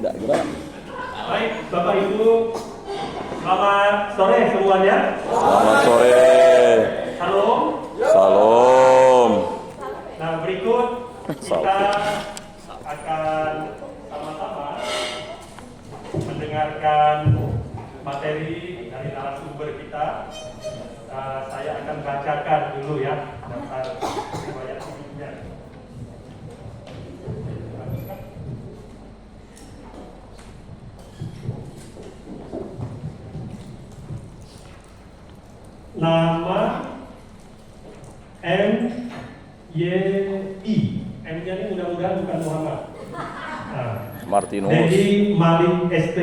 Tidak kira. Baik, Bapak Ibu, selamat sore semuanya. Selamat sore. Salam. Salam. Nah, berikut kita akan sama-sama mendengarkan materi dari narasumber kita. Saya akan bacakan dulu ya daftar riwayat hidupnya. Nama M.Y.I. M-nya ini mudah-mudahan bukan Muhammad. Martinus. Dedi Malik ST.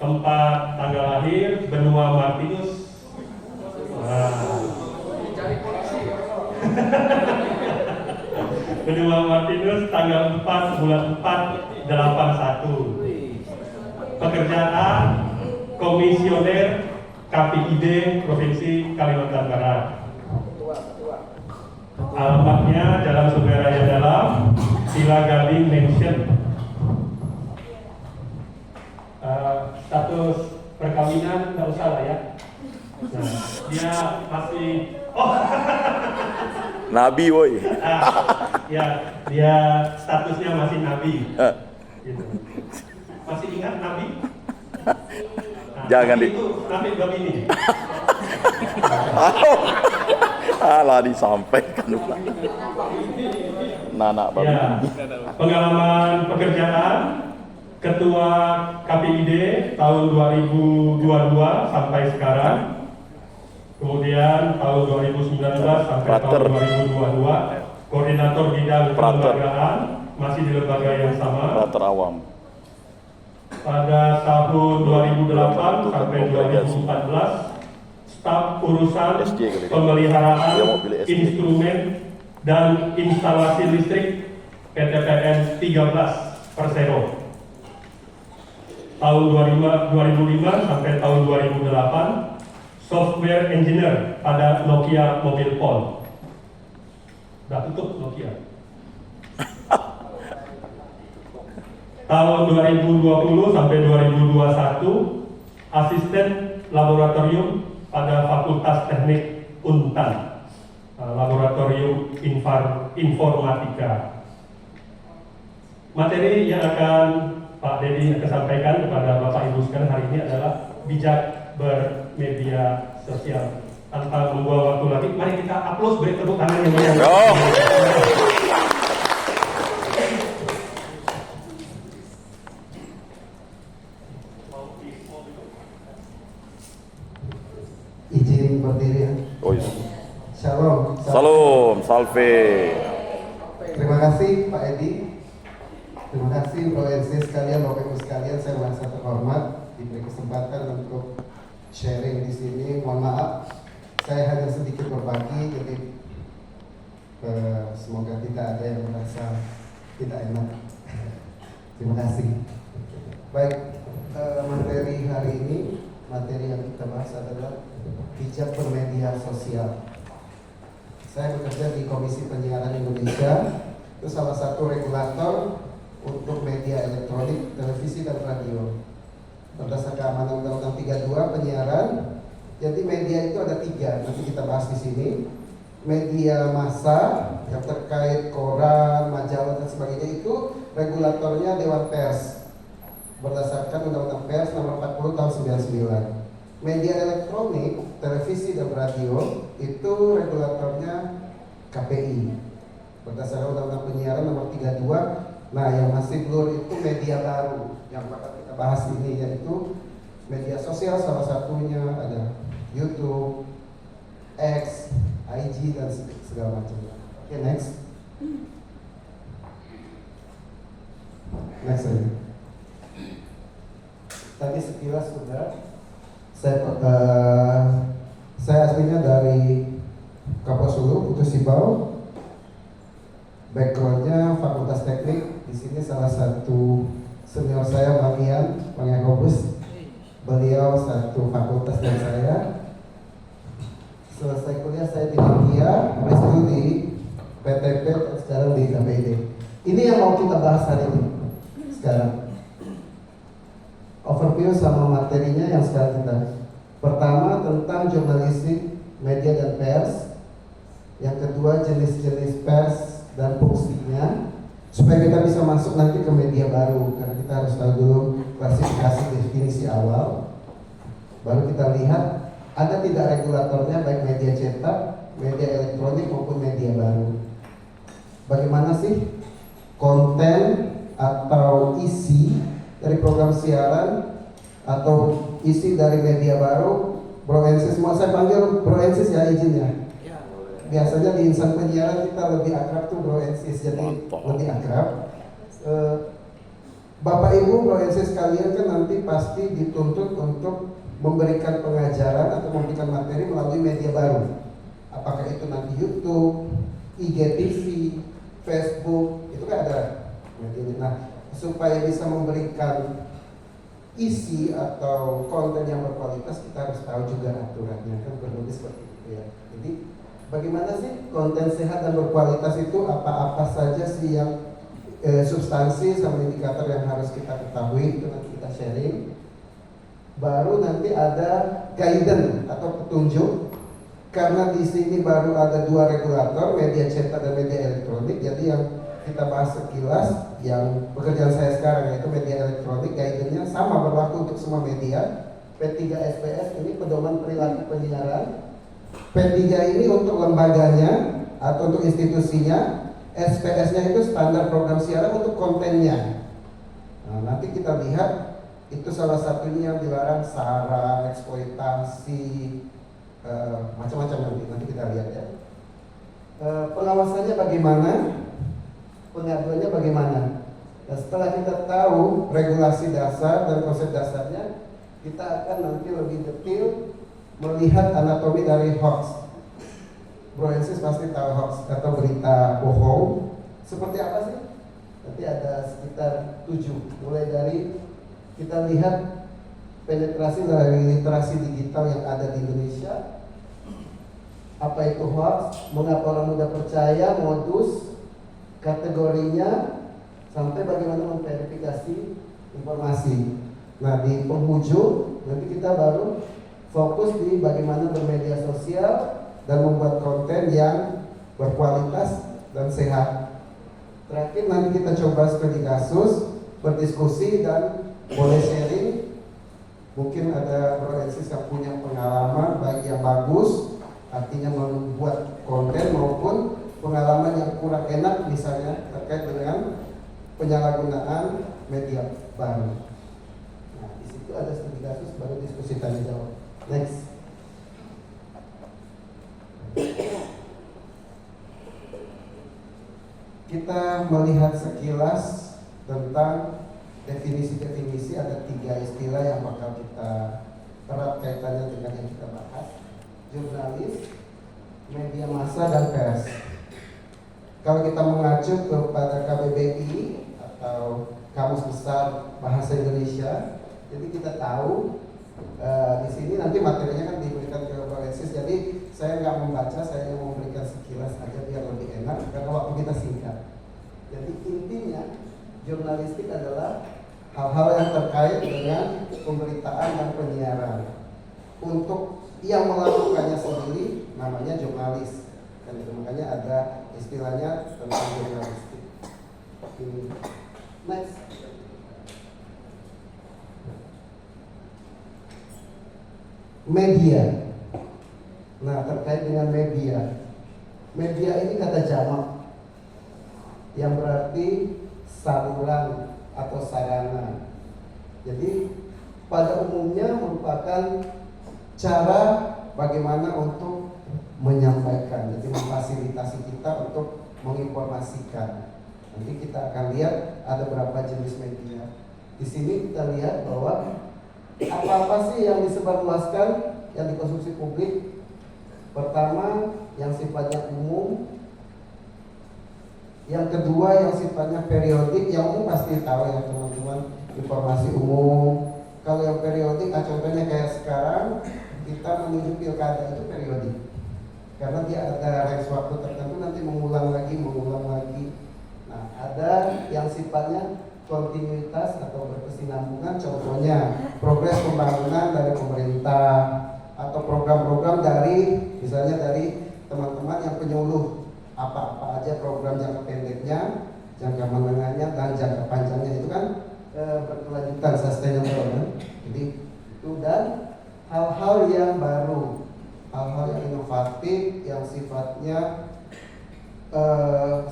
Tempat tanggal lahir Benua Martinus. Benua Martinus tanggal 4 bulan 4 81. Pekerjaan komisioner KPID Provinsi Kalimantan Barat. Alamatnya Jalan Sumeraya Dalam, Sila Gading Mansion. Status perkawinan nggak usah lah ya. Nah, dia masih Nabi woi. Ya, dia statusnya masih nabi. Gitu. Masih ingat nabi? Nah, Jangan nabi itu nabi bab ini. Alah disampaikan pula. Nana babi. Ya, pengalaman pekerjaan Ketua KPID tahun 2022 sampai sekarang. Kemudian tahun 2019 sampai tahun 2022 koordinator bidang kelembagaan masih di lembaga yang sama. Prater awam. Pada tahun 2008 sampai 2014 staf urusan pemeliharaan instrumen dan instalasi listrik PTPN 13 Persero. Tahun 2005 sampai tahun 2008 software engineer pada Nokia Mobile Phone. Udah tutup Nokia. Tahun 2020 sampai 2021 asisten laboratorium pada Fakultas Teknik Untan, Laboratorium Informatika. Materi yang akan Pak Dedi akan sampaikan kepada Bapak Ibu sekalian hari ini adalah bijak bermedia sosial. Tanpa membuang waktu lagi, mari kita aplaus, beri tepuk tangan yang meriah. Izin berdiri ya. Oh iya. Shalom. Salam, salve. Terima kasih Pak Edi. Terima kasih Bro NC sekalian, Bapak Ibu sekalian. Saya merasa terhormat diberi kesempatan untuk sharing di sini. Mohon maaf, saya hanya sedikit berbagi, jadi semoga tidak ada yang merasa tidak enak. Terima kasih. Baik, materi hari ini, materi yang kita bahas adalah bijak bermedia sosial. Saya bekerja di Komisi Penyiaran Indonesia, itu salah satu regulator untuk media elektronik, televisi dan radio. Berdasarkan amanat Undang-Undang 32 penyiaran, jadi media itu ada 3. Nanti kita bahas di sini. Media massa yang terkait koran, majalah dan sebagainya itu regulatornya Dewan Pers. Berdasarkan Undang-Undang Pers nomor 40 tahun 99. Media elektronik, televisi dan radio itu regulatornya KPI. Berdasarkan Undang-Undang Penyiaran nomor 32. Nah, yang masih blur itu media baru yang bakal kita bahas ini, yaitu media sosial, salah satunya ada YouTube, X, IG dan segala macam. Oke, next. Next aja. Tadi sekilas sudah. Saya aslinya dari Kaposulu, Putus Sibau. Backgroundnya Fakultas Teknik. Di sini salah satu senior saya, Bang Ian, Bang Yakobus. Beliau satu fakultas dan saya. Selesai kuliah saya di Nokia, habis itu di PTP, dan sekarang di KPID. Ini yang mau kita bahas hari ini. sekarang. Overview sama materinya yang sekarang kita. Pertama tentang jurnalistik, media dan pers. Yang kedua jenis-jenis pers dan fungsinya. Supaya kita bisa masuk nanti ke media baru, karena kita harus tahu dulu klasifikasi definisi awal. Baru kita lihat ada tidak regulatornya baik media cetak, media elektronik maupun media baru. Bagaimana sih konten atau isi dari program siaran atau isi dari media baru? Bro Ensis, mau saya panggil Bro Ensis ya izinnya? Biasanya di insan penyiaran kita lebih akrab tuh Bro Ensis, jadi lebih akrab. Bapak Ibu Bro Ensis kalian kan nanti pasti dituntut untuk memberikan pengajaran atau memberikan materi melalui media baru. Apakah itu nanti YouTube, IGTV, Facebook, itu kan ada medianya. Nah, supaya bisa memberikan isi atau konten yang berkualitas, kita harus tahu juga aturannya, kan kurang lebih seperti itu ya. Jadi bagaimana sih konten sehat dan berkualitas itu, apa-apa saja sih yang substansi sama indikator yang harus kita ketahui, itu nanti kita sharing. Baru nanti ada guidance atau petunjuk, karena di sini baru ada dua regulator, media cetak dan media elektronik. Jadi yang kita bahas sekilas, yang pekerjaan saya sekarang yaitu media elektronik, guidance-nya sama berlaku untuk semua media. P3 SPS ini pedoman perilaku penyiaran. P3 ini untuk lembaganya atau untuk institusinya. SPS-nya itu standar program siaran untuk kontennya. Nah, nanti kita lihat itu salah satunya yang dilarang sara, eksploitasi, macam-macam nanti kita lihat ya. Pengawasannya bagaimana? Pengaduannya bagaimana? Dan setelah kita tahu regulasi dasar dan konsep dasarnya, kita akan nanti lebih detail melihat anatomi dari hoax. Bro Ensis pasti tahu hoax atau berita bohong seperti apa sih? Nanti ada sekitar 7, mulai dari kita lihat penetrasi dari literasi digital yang ada di Indonesia. Apa itu hoax? Mengapa orang mudah percaya? Modus, kategorinya, sampai bagaimana memverifikasi informasi. Nah, di penghujung nanti kita baru fokus di bagaimana bermedia sosial dan membuat konten yang berkualitas dan sehat. Terakhir nanti kita coba studi kasus, berdiskusi dan boleh sharing. Mungkin ada Bro Ensis yang punya pengalaman baik yang bagus, artinya membuat konten, maupun pengalaman yang kurang enak misalnya terkait dengan penyalahgunaan media baru. Nah, di situ ada studi kasus, baru diskusi tanya jawab. Next. Kita melihat sekilas tentang definisi-definisi. Ada 3 istilah yang bakal kita erat kaitannya dengan yang kita bahas: jurnalis, media massa, dan pers. Kalau kita mengacu kepada KBBI atau Kamus Besar Bahasa Indonesia, jadi kita tahu di sini nanti materinya kan diberikan ke Bro Ensis, jadi saya nggak membaca, saya yang memberikan sekilas aja biar lebih enak karena waktu kita singkat. Jadi intinya jurnalistik adalah hal-hal yang terkait dengan pemberitaan dan penyiaran. Untuk yang melakukannya sendiri namanya jurnalis. Dan itu makanya ada istilahnya tentang jurnalistik. Next. Media. Nah, terkait dengan media. Media ini kata jamak yang berarti saluran atau sarana. Jadi pada umumnya merupakan cara bagaimana untuk menyampaikan, jadi memfasilitasi kita untuk menginformasikan. Nanti kita akan lihat ada berapa jenis media. Di sini kita lihat bahwa apa-apa sih yang disebarluaskan, yang dikonsumsi publik. Pertama, yang sifatnya umum. Yang kedua, yang sifatnya periodik. Yang umum pasti tahu ya teman-teman, informasi umum. Kalau yang periodik, contohnya kayak sekarang kita menuju pilkada, itu periodik. Karena dia ada range waktu tertentu, nanti mengulang lagi. Nah, ada yang sifatnya kontinuitas atau berkesinambungan, contohnya progres pembangunan dari pemerintah atau program-program dari misalnya dari teman-teman yang penyuluh, apa-apa aja program jangka pendeknya, jangka menengahnya dan jangka panjangnya itu kan berkelanjutan, sustainable kan. Jadi itu, dan hal-hal yang baru, hal-hal yang inovatif yang sifatnya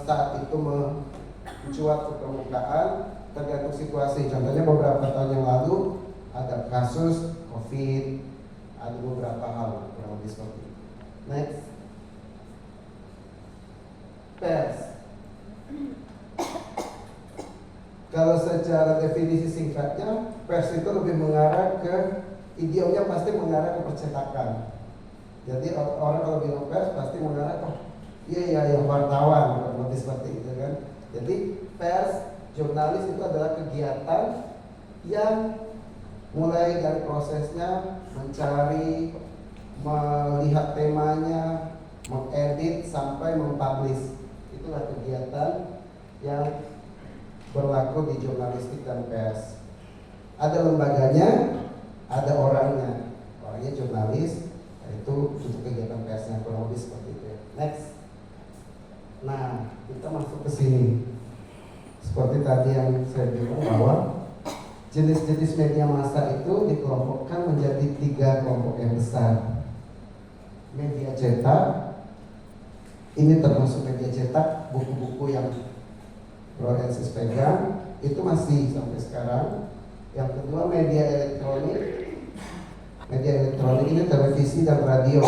saat itu mencuat ke permukaan tergantung situasi. Contohnya beberapa tahun yang lalu ada kasus COVID, ada beberapa hal kurang lebih seperti itu. Next, pers. Kalau secara definisi singkatnya, pers itu lebih mengarah ke idiomnya pasti mengarah ke percetakan. Jadi orang kalau bilang pers pasti mengarah ke yang wartawan, lebih seperti itu kan. Jadi pers, jurnalis itu adalah kegiatan yang mulai dari prosesnya mencari, melihat temanya, mengedit sampai mempublish. Itulah kegiatan yang berlaku di jurnalistik dan pers. Ada lembaganya, ada orangnya. Orangnya jurnalis, itu untuk kegiatan persnya kurang lebih seperti itu. Next. Nah, kita masuk ke sini. Seperti tadi yang saya bilang bahwa jenis-jenis media massa itu dikelompokkan menjadi 3 kelompok yang besar. Media cetak, ini termasuk media cetak, buku-buku yang Proensis pegang, itu masih sampai sekarang. Yang kedua media elektronik. Media elektronik ini televisi dan radio.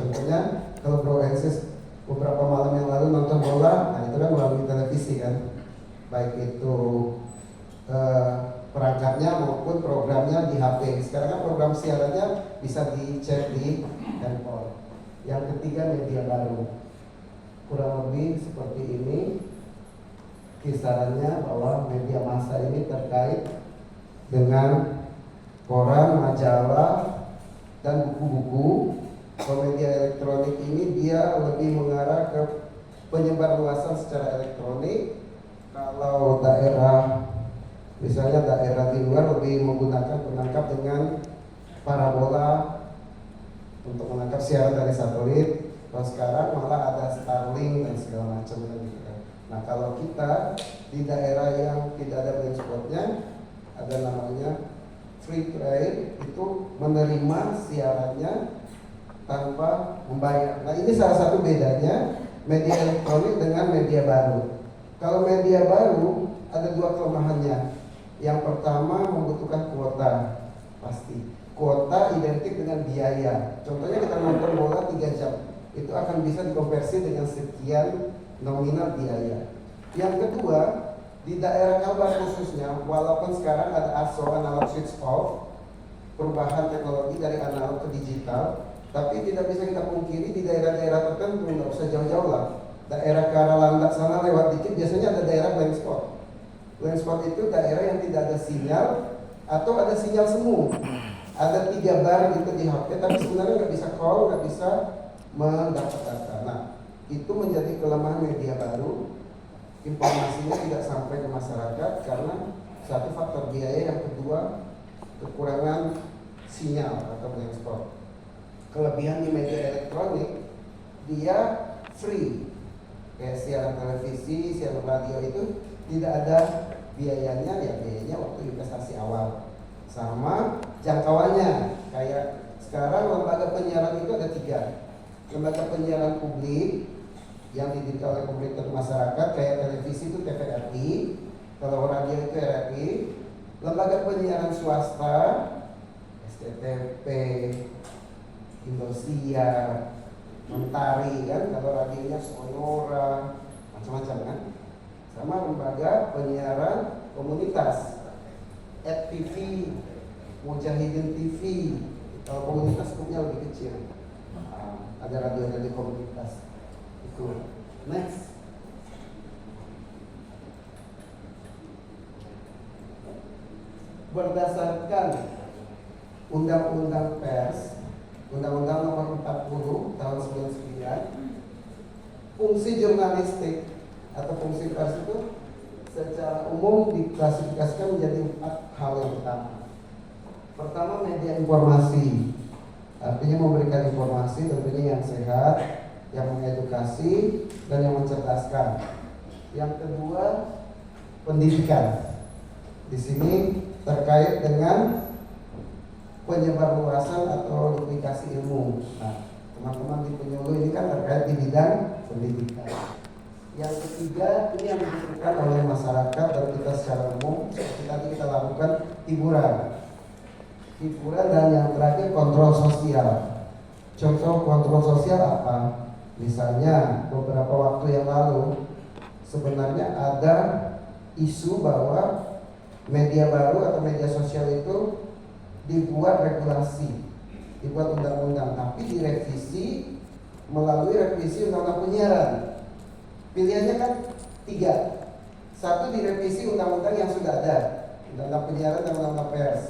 Contohnya kalau Proensis beberapa malam yang lalu nonton bola, nah itu kan melalui televisi kan, baik itu perangkatnya maupun programnya di HP. Sekarang kan program siarannya bisa dicek di handphone. Yang ketiga media baru, kurang lebih seperti ini kisarannya, bahwa media massa ini terkait dengan koran, majalah, dan buku-buku. Kalau media elektronik ini dia lebih mengarah ke penyebarluasan secara elektronik. Kalau daerah, misalnya daerah di luar lebih menggunakan penangkap dengan parabola untuk menangkap siaran dari satelit. Kalau sekarang malah ada Starlink dan segala macam gitu kan. Nah kalau kita di daerah yang tidak ada blind spotnya, ada namanya free trade, itu menerima siarannya tanpa membayar. Nah ini salah satu bedanya media elektronik dengan media baru. Kalau media baru ada 2 kelemahannya. Yang pertama membutuhkan kuota, pasti. Kuota identik dengan biaya. Contohnya kita nonton bola 3 jam, itu akan bisa dikonversi dengan sekian nominal biaya. Yang kedua, di daerah Kalbar khususnya, walaupun sekarang ada ASO, analog switch off, perubahan teknologi dari analog ke digital, tapi tidak bisa kita pungkiri di daerah-daerah tertentu, nggak usah jauh-jauh lah. Daerah Karalandak sana lewat dikit biasanya ada daerah blind spot. Blind spot itu daerah yang tidak ada sinyal atau ada sinyal semu. Ada 3 bar gitu di HP, tapi sebenarnya nggak bisa call, nggak bisa mendapat data. Nah, itu menjadi kelemahan media baru. Informasinya tidak sampai ke masyarakat karena satu faktor biaya, yang kedua kekurangan sinyal atau blind spot. Kelebihan di media elektronik, dia free, kayak siaran televisi, siaran radio itu tidak ada biayanya, ya biayanya waktu investasi awal sama jangkauannya. Kayak sekarang lembaga penyiaran itu ada 3. Lembaga penyiaran publik yang didirikan oleh pemerintah masyarakat, kayak televisi itu TVRI, kalau radio itu RRI. Lembaga penyiaran swasta, SCTV, Indosiar, Mentari kan, kalau radionya Sonora, macam-macam kan. Sama lembaga penyiaran komunitas, TV, Mujahidin TV. Kalau komunitas skupnya lebih kecil, ada radio komunitas. Itu. Next. Berdasarkan Undang-Undang Pers, Undang-Undang Nomor 40 Tahun 99, fungsi jurnalistik atau fungsi pers itu secara umum diklasifikasikan menjadi 4 hal yang utama. Pertama, media informasi, artinya memberikan informasi tentunya yang sehat, yang mengedukasi, dan yang mencerdaskan. Yang kedua, pendidikan. Di sini terkait dengan penyebarluasan atau duplikasi ilmu. Nah, teman-teman di penyuluh ini kan terkait di bidang pendidikan. Yang ketiga, ini yang dibutuhkan oleh masyarakat dan kita secara umum, seperti tadi kita lakukan hiburan, dan yang terakhir kontrol sosial. Contoh kontrol sosial apa? Misalnya beberapa waktu yang lalu sebenarnya ada isu bahwa media baru atau media sosial itu dibuat regulasi, dibuat undang-undang, tapi direvisi melalui revisi undang-undang penyiaran. Pilihannya kan 3. Satu, direvisi undang-undang yang sudah ada, undang-undang penyiaran dan undang-undang pers.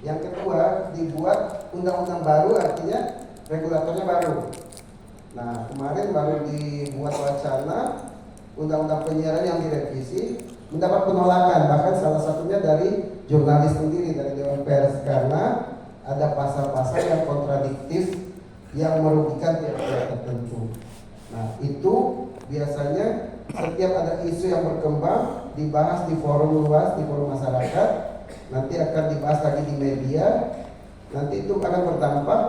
Yang kedua, dibuat undang-undang baru, artinya regulatornya baru. Nah, kemarin baru dibuat wacana undang-undang penyiaran yang direvisi mendapat penolakan, bahkan salah satunya dari jurnalis sendiri, dari Dewan Pers, karena ada pasal-pasal yang kontradiktif yang merugikan pihak-pihak tertentu. Nah, itu biasanya setiap ada isu yang berkembang dibahas di forum luas, di forum masyarakat, nanti akan dibahas lagi di media, nanti itu akan berdampak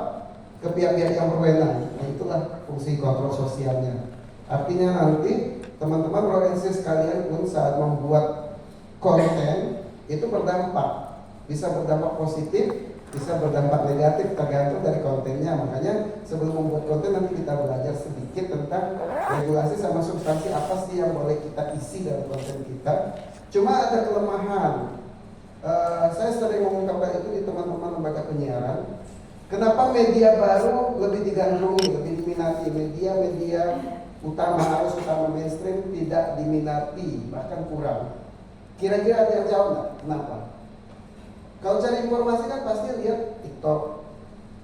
ke pihak-pihak yang berwenang. Nah, itulah fungsi kontrol sosialnya. Artinya nanti teman-teman provinsi sekalian pun saat membuat konten itu berdampak, bisa berdampak positif, bisa berdampak negatif tergantung dari kontennya. Makanya sebelum membuat konten nanti kita belajar sedikit tentang regulasi sama substansi apa sih yang boleh kita isi dalam konten kita. Cuma ada kelemahan. Saya sering mengungkapkan itu di teman-teman lembaga penyiaran. Kenapa media baru lebih digandrungi, lebih diminati? Media utama, arus utama mainstream tidak diminati, bahkan kurang. Kira-kira ada yang jawab nggak? Kenapa? Kalau cari informasi kan pasti lihat TikTok,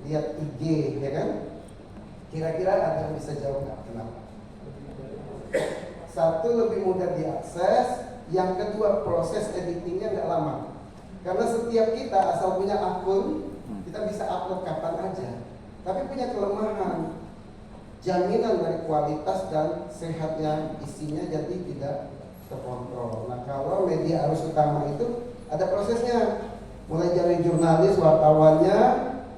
lihat IG, ya kan? Kira-kira ada yang bisa jawab nggak? Kenapa? Satu, lebih mudah diakses. Yang kedua, proses editingnya nggak lama. Karena setiap kita asal punya akun, kita bisa upload kapan aja. Tapi punya kelemahan, jaminan dari kualitas dan sehatnya isinya jadi tidak terkontrol. Nah, kalau media arus utama itu ada prosesnya, mulai dari jurnalis, wartawannya,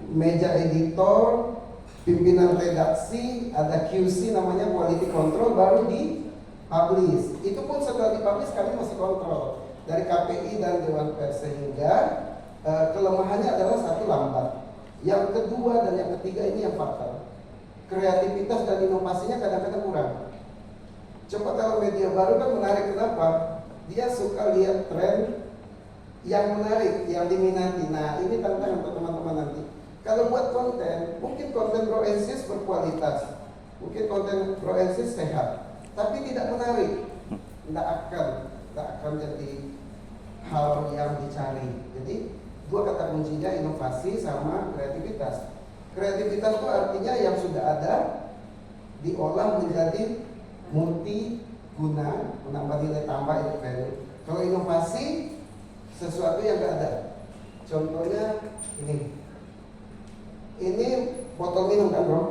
meja editor, pimpinan redaksi, ada QC namanya quality control, baru di publish. Itu pun setelah di publish kami masih kontrol dari KPI dan Dewan Pers, sehingga kelemahannya adalah satu, lambat. Yang kedua dan yang ketiga ini yang fatal, kreativitas dan inovasinya kadang-kadang kurang. Coba kalau media baru kan menarik, kenapa? Dia suka lihat tren yang menarik, yang diminati. Nah, ini tantangan untuk teman-teman nanti. Kalau buat konten, mungkin konten proensis berkualitas, mungkin konten proensis sehat, tapi tidak menarik, tidak akan jadi hal yang dicari. Jadi dua kata kuncinya inovasi sama kreativitas. Kreativitas itu artinya yang sudah ada diolah menjadi multi guna, menambah nilai tambah, itu value. Kalau inovasi sesuatu yang tidak ada. Contohnya ini botol minum kan bro.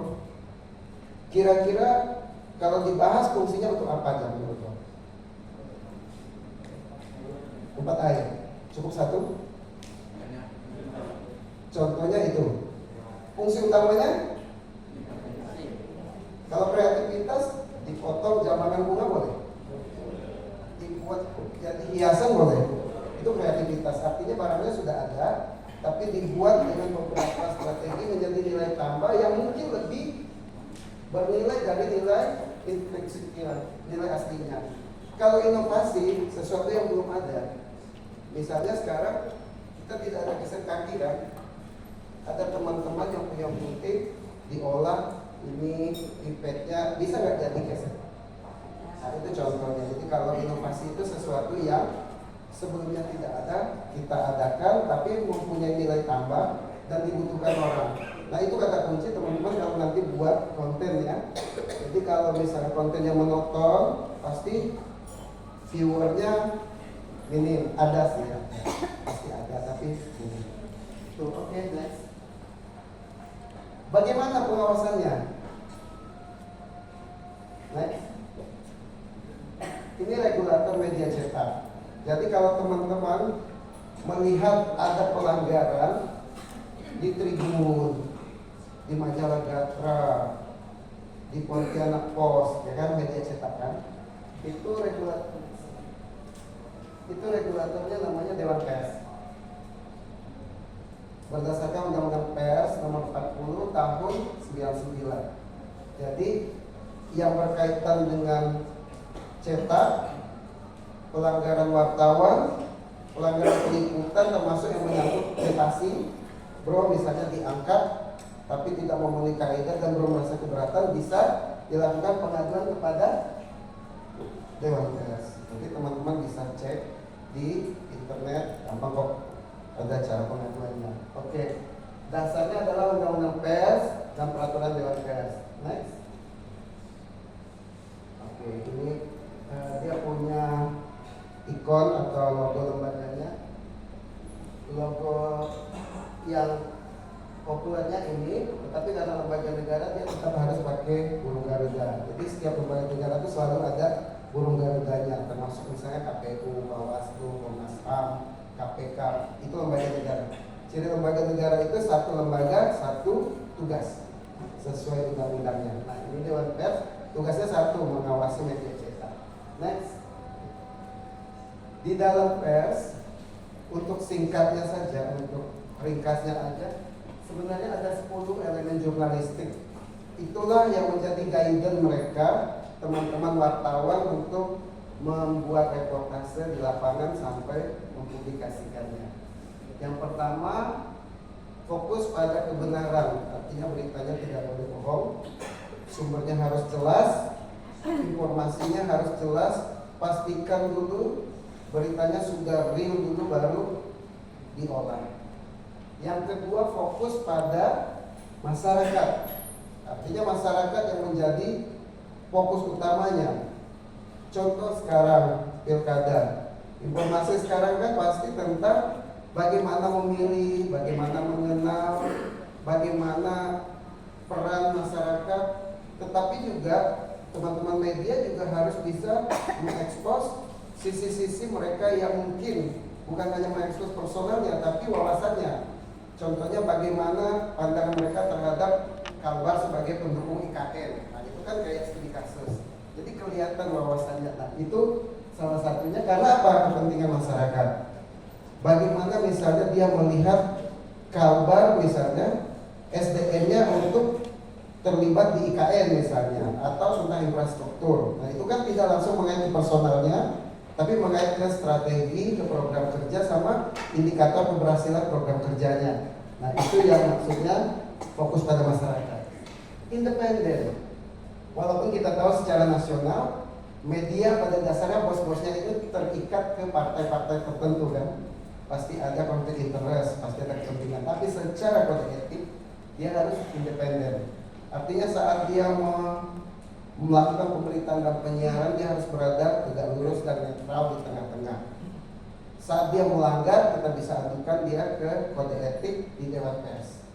Kira-kira kalau dibahas fungsinya untuk apa aja menurut bro? Tempat air, cukup satu? Contohnya itu. Fungsi utamanya, kalau kreativitas dipotong jambangan bunga boleh, dibuat jadi hiasan boleh. Itu kreativitas, artinya barangnya sudah ada, tapi dibuat dengan beberapa strategi menjadi nilai tambah yang mungkin lebih bernilai dari nilai intrinsiknya, nilai aslinya. Kalau inovasi, sesuatu yang belum ada. Misalnya sekarang kita tidak ada keset kaki kan, ada teman-teman yang punya putih diolah, ini pipetnya bisa nggak jadi keset? Nah, itu contohnya. Jadi kalau inovasi itu sesuatu yang sebelumnya tidak ada, kita adakan, tapi mempunyai nilai tambah dan dibutuhkan orang. Nah, itu kata kunci teman-teman kalau nanti buat konten ya. Jadi kalau misalnya kontennya monoton, pasti viewernya minim, ada sih ya, pasti ada tapi minim. Tuh, oke, next. Bagaimana pengawasannya? Next. Ini regulator media cetak. Jadi kalau teman-teman melihat ada pelanggaran di Tribun, di Majalah Gatra, di Pontianak Post, ya kan, media cetak kan, itu regulatornya namanya Dewan Pers. Berdasarkan Undang-Undang Pers nomor 40 tahun 99. Jadi yang berkaitan dengan cetak, pelanggaran wartawan, pelanggaran peliputan termasuk yang menyangkut privasi, bro misalnya diangkat tapi tidak memenuhi kaidah dan bro merasa keberatan, bisa dilakukan pengaduan kepada Dewan Pers. Jadi teman-teman bisa cek di internet, gampang kok, ada cara pengaduannya. Oke, dasarnya adalah Undang-Undang Pers dan Peraturan Dewan Pers. Next. Oke, ini dia punya ikon atau logo lembaganya. Logo yang populernya ini, tetapi karena lembaga negara dia tetap harus pakai burung Garuda. Jadi setiap lembaga negara itu selalu ada burung Garudanya, termasuk misalnya KPU, Bawaslu, Komnas HAM, KPK, itu lembaga negara. Ciri lembaga negara itu satu lembaga, satu tugas sesuai undang-undangnya. Nah, ini Dewan Pers tugasnya satu, mengawasi media cetak. Next. Di dalam pers, untuk singkatnya saja, untuk ringkasnya aja, sebenarnya ada 10 elemen jurnalistik. Itulah yang menjadi guidance mereka, teman-teman wartawan, untuk membuat reportase di lapangan sampai mempublikasikannya. Yang pertama, fokus pada kebenaran, artinya beritanya tidak boleh bohong, sumbernya harus jelas, informasinya harus jelas, pastikan dulu beritanya sudah real dulu baru diolah. Yang kedua, fokus pada masyarakat, artinya masyarakat yang menjadi fokus utamanya. Contoh sekarang pilkada, informasi sekarang kan pasti tentang bagaimana memilih, bagaimana mengenal, bagaimana peran masyarakat, tetapi juga teman-teman media juga harus bisa mengekspos sisi-sisi mereka yang mungkin bukan hanya mengekspos personalnya tapi wawasannya. Contohnya bagaimana pandangan mereka terhadap Kalbar sebagai pendukung IKN. Nah, itu kan kayak studi kasus. Jadi kelihatan wawasannya. Nah, itu salah satunya karena apa? Kepentingan masyarakat. Bagaimana misalnya dia melihat Kalbar misalnya SDM-nya untuk terlibat di IKN misalnya, atau tentang infrastruktur. Nah, itu kan tidak langsung mengaitkan personalnya, tapi mengaitkan strategi ke program kerja sama indikator keberhasilan program kerjanya. Nah, itu yang maksudnya fokus pada masyarakat. Independen. Walaupun kita tahu secara nasional media pada dasarnya bos-bosnya itu terikat ke partai-partai tertentu kan. Pasti ada konflik interest, pasti ada kepentingan. Tapi secara kode etik dia harus independen. Artinya saat dia melakukan pemberitaan dan penyiaran, dia harus berada tegak lurus dan netral di tengah-tengah. Saat dia melanggar, kita bisa adukan dia ke kode etik di Dewan Pers.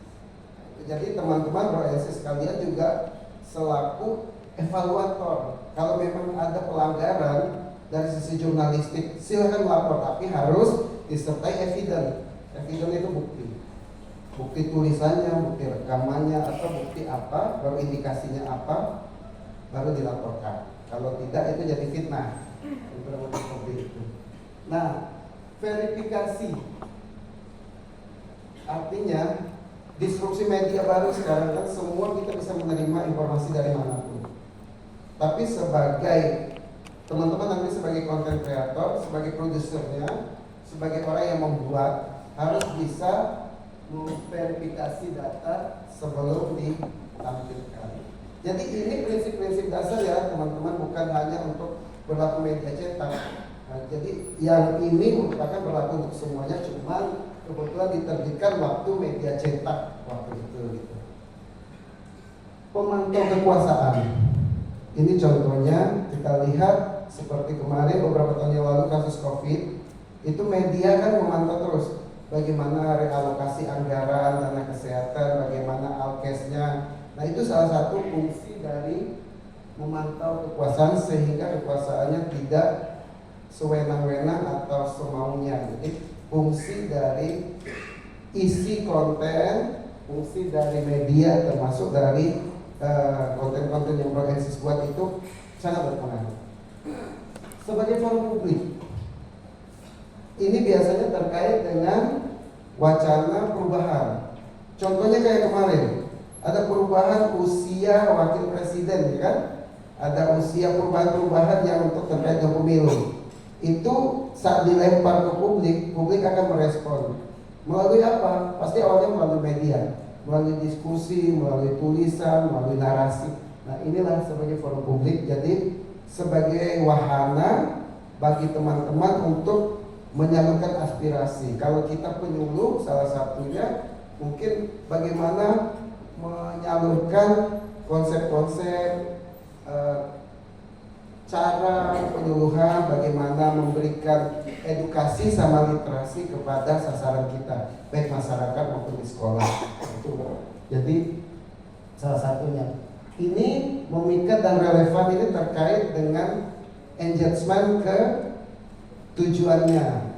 Jadi teman-teman bro-NC sekalian juga selaku evaluator. Kalau memang ada pelanggaran dari sisi jurnalistik, silakan lapor, tapi harus disertai evidence. Evidence itu bukti. Bukti tulisannya, bukti rekamannya, atau bukti apa, baru indikasinya apa, baru dilaporkan. Kalau tidak itu jadi fitnah. Seperti itu. Nah, verifikasi artinya disrupsi media baru sekarang kan semua kita bisa menerima informasi dari manapun. Tapi sebagai teman-teman nanti sebagai content creator, sebagai produsernya, sebagai orang yang membuat, harus bisa memverifikasi data sebelum ditampilkan. Jadi ini prinsip-prinsip dasar ya teman-teman, bukan hanya untuk berlaku media cetak. Nah, jadi yang ini merupakan berlaku untuk semuanya, cuman kebetulan diterbitkan waktu media cetak waktu itu. Gitu. Pemantau kekuasaan. Ini contohnya kita lihat seperti kemarin beberapa tahun yang lalu kasus COVID, Itu media kan memantau terus bagaimana realokasi anggaran dana kesehatan, bagaimana alkesnya. Nah itu salah satu fungsi dari memantau kekuasaan sehingga kekuasaannya tidak sewenang-wenang atau semaunya. Jadi fungsi dari isi konten, fungsi dari media termasuk dari konten-konten yang Progensis buat itu sangat berpengaruh. Sebagai forum publik, ini biasanya terkait dengan wacana perubahan. Contohnya kayak kemarin, ada perubahan usia wakil presiden, ya kan? Ada usia perubahan-perubahan yang untuk terkait dengan pemilu. Itu saat dilempar ke publik, publik akan merespon. Melalui apa? Pasti awalnya melalui media, melalui diskusi, melalui tulisan, melalui narasi. Nah inilah sebagai forum publik, jadi sebagai wahana bagi teman-teman untuk menyalurkan aspirasi. Kalau kita penyuluh, salah satunya mungkin bagaimana menyalurkan konsep-konsep, cara penyuluhan, bagaimana memberikan edukasi sama literasi kepada sasaran kita, baik masyarakat maupun di sekolah. Itu. Jadi salah satunya. Ini memikat dan relevan ini terkait dengan engagement ke tujuannya,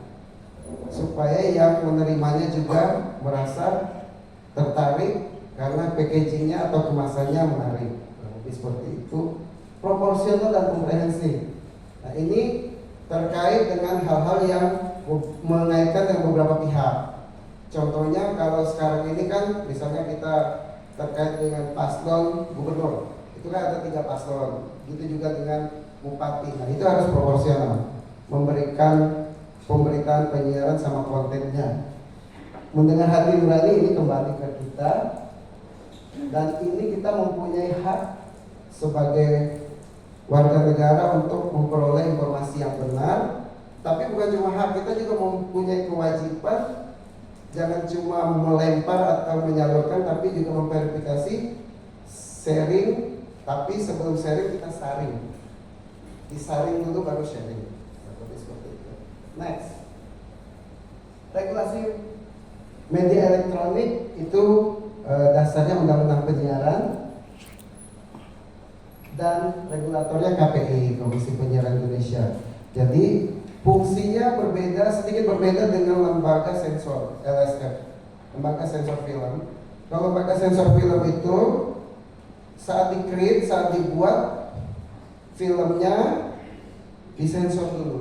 supaya yang menerimanya juga merasa tertarik karena packagingnya atau kemasannya menarik. Lebih seperti itu, proporsional dan komprehensif. Nah ini terkait dengan hal-hal yang mengaitkan dengan beberapa pihak. Contohnya kalau sekarang ini kan misalnya kita terkait dengan paslon gubernur, itu kan ada 3 paslon. Gitu juga dengan bupati. Nah itu harus proporsional, memberikan pemberitaan penyiaran sama kontennya. Mendengar hati nurani ini kembali ke kita, dan ini kita mempunyai hak sebagai warga negara untuk memperoleh informasi yang benar. Tapi bukan cuma hak, kita juga mempunyai kewajiban. Jangan cuma melempar atau menyalurkan, tapi juga memverifikasi, sharing. Tapi sebelum sharing kita saring, disaring dulu baru sharing. Seperti itu. Next, regulasi media elektronik itu dasarnya Undang-Undang Penyiaran dan regulatornya KPI, Komisi Penyiaran Indonesia. Jadi fungsinya berbeda, sedikit berbeda dengan lembaga sensor LSF, lembaga sensor film. Kalau lembaga sensor film itu saat di-create, saat dibuat filmnya disensor dulu.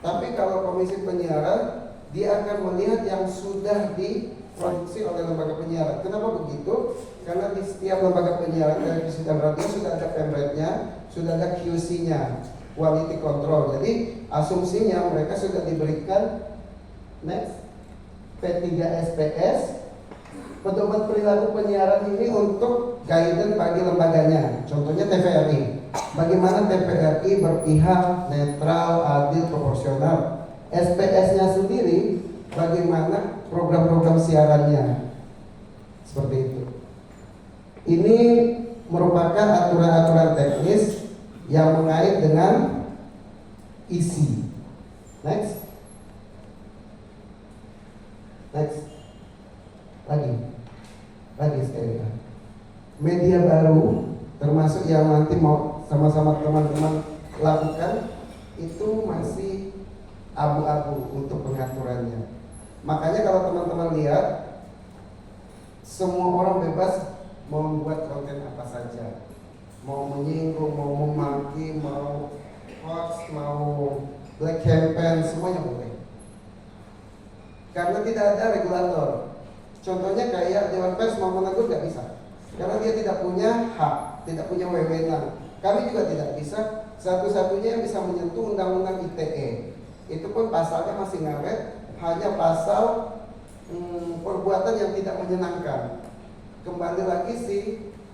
Tapi kalau Komisi Penyiaran, dia akan melihat yang sudah diproduksi oleh lembaga penyiaran. Kenapa begitu? Karena di setiap lembaga penyiaran, televisi dan radio sudah ada pemretnya, sudah ada QC-nya, quality control. Jadi asumsinya mereka sudah diberikan next P3SPS, pedoman perilaku penyiaran ini untuk guidance bagi lembaganya. Contohnya TVRI, bagaimana TVRI berpihak, netral, adil, proporsional. SPS-nya sendiri, bagaimana program-program siarannya, seperti itu. Ini merupakan aturan-aturan teknis yang mengait dengan isi. Next, lagi sekali. Media baru, termasuk yang nanti mau sama-sama teman-teman lakukan, itu masih abu-abu untuk pengaturannya. Makanya kalau teman-teman lihat, semua orang bebas mau membuat konten apa saja, mau menyinggung, mau memaki, mau hoax, mau black campaign, semuanya boleh. Karena tidak ada regulator. Contohnya kayak Dewan Pers mau menegur nggak bisa, karena dia tidak punya hak, tidak punya wewenang. Kami juga tidak bisa. Satu-satunya yang bisa menyentuh Undang-Undang ITE, itu pun pasalnya masih ngaret, hanya pasal perbuatan yang tidak menyenangkan. Kembali lagi si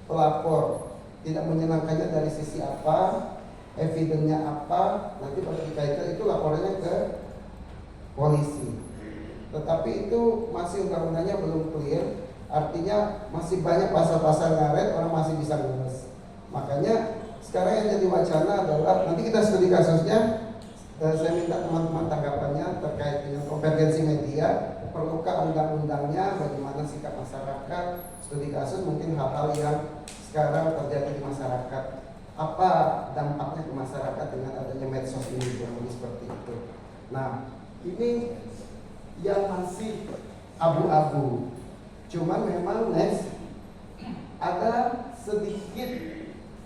pelapor, tidak menyenangkannya dari sisi apa, evidennya apa, nanti baru dikaitkan, itu laporannya ke polisi. Tetapi itu masih undang-undangnya belum clear, artinya masih banyak pasal-pasal ngaret, orang masih bisa ngeles. Makanya sekarang yang jadi wacana adalah, nanti kita studi kasusnya, Saya minta teman-teman tanggapannya terkait dengan konvergensi media. Perlukah undang-undangnya? Bagaimana sikap masyarakat? Studi kasus mungkin hal-hal yang sekarang terjadi di masyarakat. Apa dampaknya ke masyarakat dengan adanya medsos ini, seperti itu. Nah, ini yang masih abu-abu. Cuman memang next ada sedikit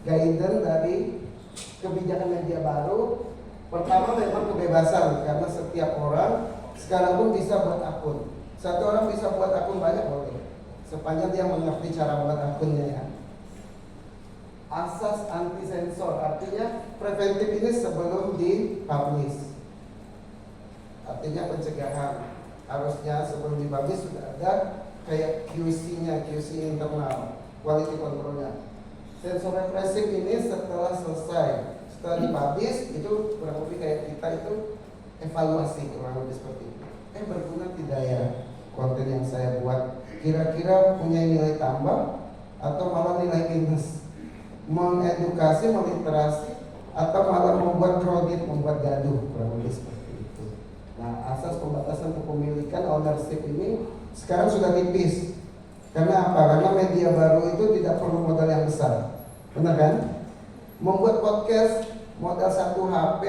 guidance dari kebijakan media baru. Pertama memang kebebasan, karena setiap orang sekarang pun bisa buat akun. Satu orang bisa buat akun banyak boleh, sepanjang dia mengerti cara buat akunnya ya. Asas anti sensor, artinya preventif ini sebelum dipublish. Artinya pencegahan, harusnya sebelum dipublish sudah ada kayak QC-nya, QC internal, quality control-nya. Sensor represif ini setelah selesai, setelah dipublish itu kurang lebih kayak kita itu evaluasi kurang lebih seperti itu. Berguna tidak ya konten yang saya buat? Kira-kira punya nilai tambah atau malah nilai minus? Mengedukasi, meliterasi, atau malah membuat kredit, membuat gaduh, kurang lebih seperti itu. Nah, asas pembatasan kepemilikan ownership ini sekarang sudah tipis. Karena apa? Karena media baru itu tidak perlu modal yang besar, benar kan? Membuat podcast modal satu HP,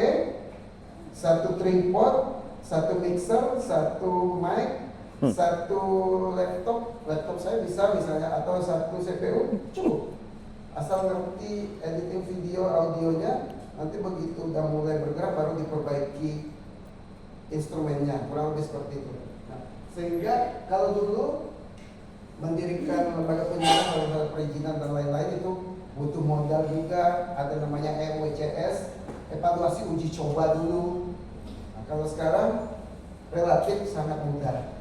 satu tripod, satu mixer, satu mic, satu laptop saya bisa misalnya, atau satu CPU cukup. Asal ngerti editing video audionya, nanti begitu udah mulai bergerak baru diperbaiki instrumennya, kurang lebih seperti itu. Nah, sehingga kalau dulu mendirikan lembaga penyiaran, perizinan dan lain-lain itu butuh modal juga, ada namanya EWCS, evaluasi uji coba dulu. Nah, kalau sekarang relatif sangat mudah.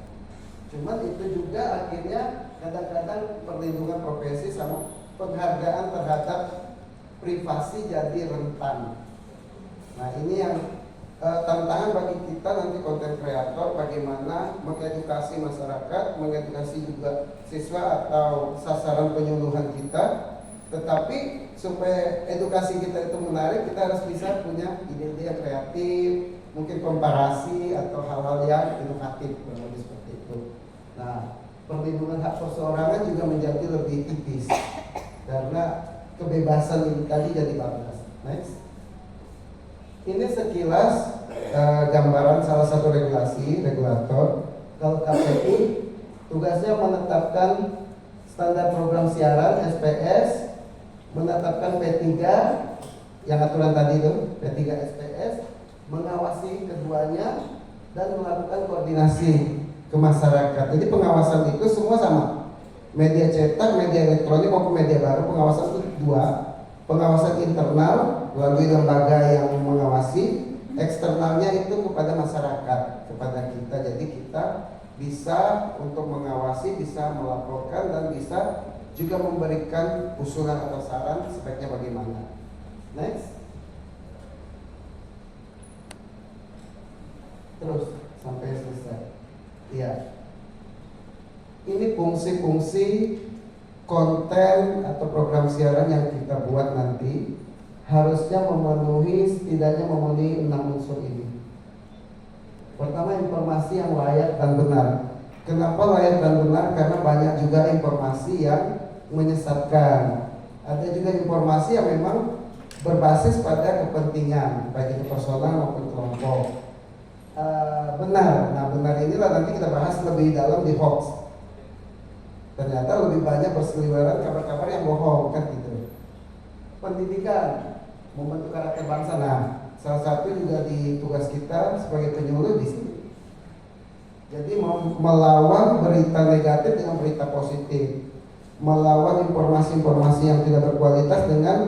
Cuman itu juga akhirnya kadang-kadang perlindungan profesi sama penghargaan terhadap privasi jadi rentan. Nah, ini yang tantangan bagi kita nanti konten kreator, bagaimana mengedukasi masyarakat, mengedukasi juga siswa atau sasaran penyuluhan kita. Tetapi supaya edukasi kita itu menarik, kita harus bisa punya ide-ide yang kreatif, mungkin komparasi atau hal-hal yang inovatif, lebih seperti itu. Nah, perlindungan hak perseorangan juga menjadi lebih tipis karena kebebasan ini tadi jadi batas. Next. Ini sekilas gambaran salah satu regulator. Kalau KPU tugasnya menetapkan standar program siaran SPS, menetapkan P3 yang aturan tadi itu, P3 SPS, mengawasi keduanya dan melakukan koordinasi ke masyarakat. Jadi pengawasan itu semua sama. Media cetak, media elektronik maupun media baru, pengawasan itu dua. Pengawasan internal melalui lembaga yang mengawasi, eksternalnya itu kepada masyarakat, kepada kita. Jadi kita bisa untuk mengawasi, bisa melaporkan, dan bisa juga memberikan usulan atau saran sebaiknya bagaimana. Next. Terus sampai selesai. Iya. Ini fungsi-fungsi konten atau program siaran yang kita buat nanti harusnya setidaknya memenuhi 6 unsur ini. Pertama, informasi yang layak dan benar. Kenapa layak dan benar? Karena banyak juga informasi yang menyesatkan. Ada juga informasi yang memang berbasis pada kepentingan, baik itu personal maupun kelompok. Benar. Nah, benar inilah nanti kita bahas lebih dalam di hoax. Ternyata lebih banyak berseliweran kabar-kabar yang bohong, kan gitu. Pendidikan, membentuk karakter bangsa. Nah, salah satu juga di tugas kita sebagai penyuluh di sini. Jadi melawan berita negatif dengan berita positif, melawan informasi-informasi yang tidak berkualitas dengan